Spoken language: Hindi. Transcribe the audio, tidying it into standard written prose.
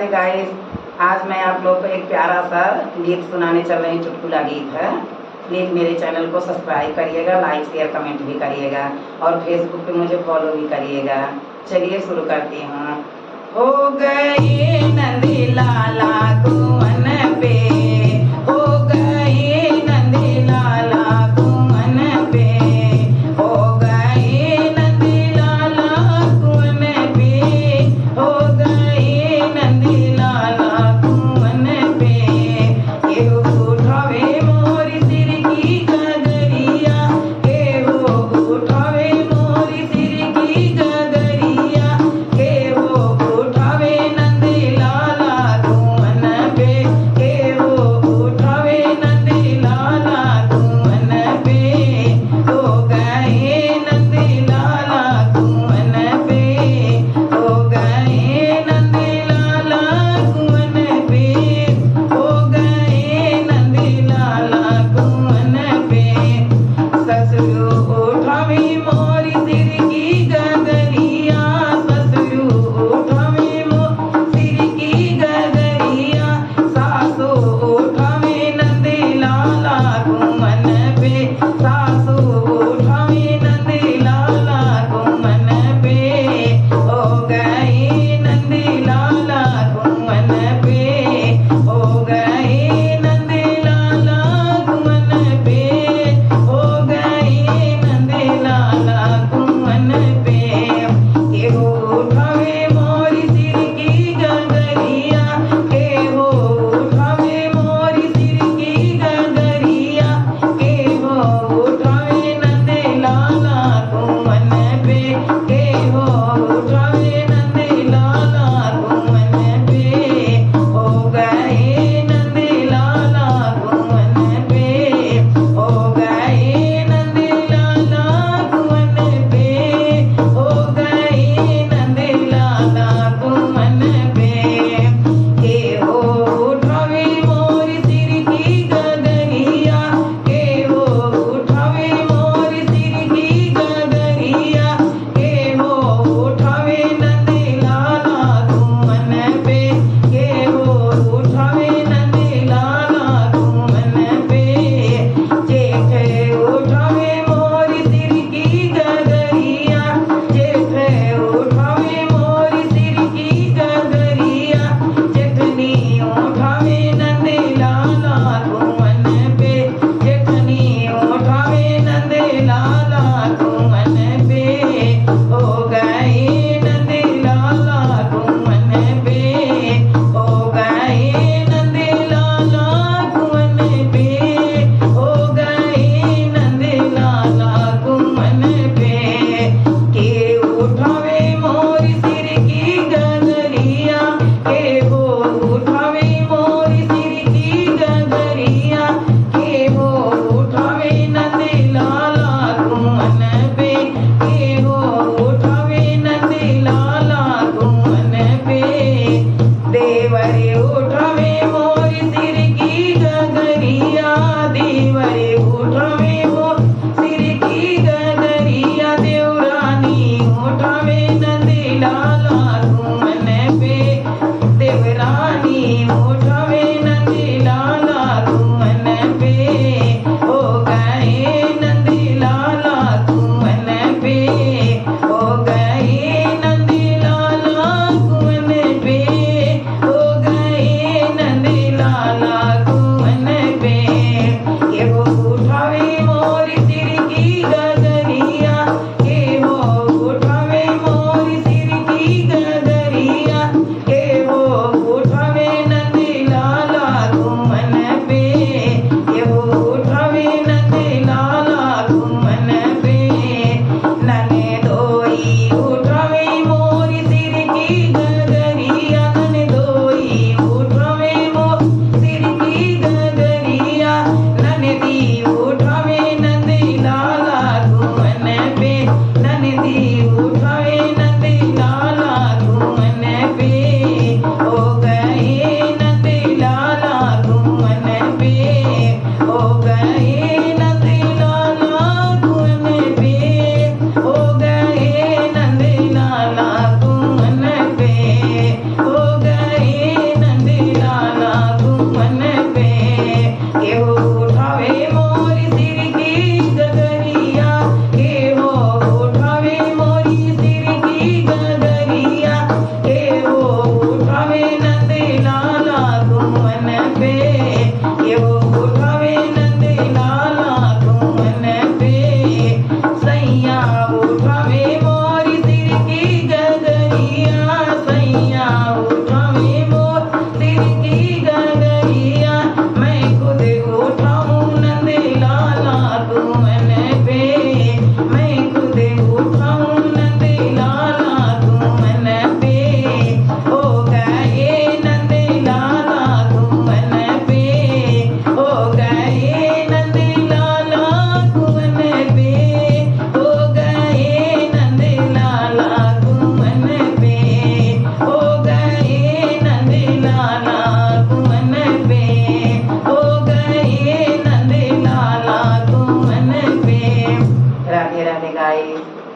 राधे गाइस। आज मैं आप लोग को एक प्यारा सा गीत सुनाने चल रही हूँ। चुटकुला गीत है। प्लीज़ मेरे चैनल को सब्सक्राइब करिएगा, लाइक शेयर कमेंट भी करिएगा और फेसबुक पे मुझे फॉलो भी करिएगा। चलिए शुरू करती हूँ। हो गए नंदी लाला कुवन पे, हो गए नंदी लाला कुवन पे, हो गए नंदी लाला कुवन पे, हो गए नंदी लाला कुवन पे। केहू उठावे मोरी सिर की गगरिया, केहू उठावे मोरी सिर की गगरिया, केहू उठावे नंदी लाला कुवन पे, केहू उठावे नंदी लाला कुवन पे। हो गए नंदी लाला कुवन पे, हो गए नंदी लाला कुवन पे, हो गए नंदी लाला कुवन पे। ससुरु उठावे मोरी सिर की गगरिया, ससुरु उठावे मोरी सिर की गगरिया, सासु उठावे नंदी लाला कुवन पे, सासु उठावे नंदी लाला कुवन पे। हो गए नंदी लाला कुवन पे, हो गए नंदी लाला कुवन पे, हो गए नंदी लाला कुवन पे। केहू उठावे मोरी सिर की गगरिया, केहू उठावे मोरी सिर की गगरिया, केहू उठावे नंदी लाला कुवन पे, केहू उठावे नंदी लाला कुवन पे। हो गए नंदी लाला कुवन पे, हो गए नंदी लाला कुवन पे, हो गए नंदी लाला कुवन पे। केहू उठावे मोरी सिर की गगरिया, केहू उठावे मोरी सिर की गगरिया, केहू उठावे बाय।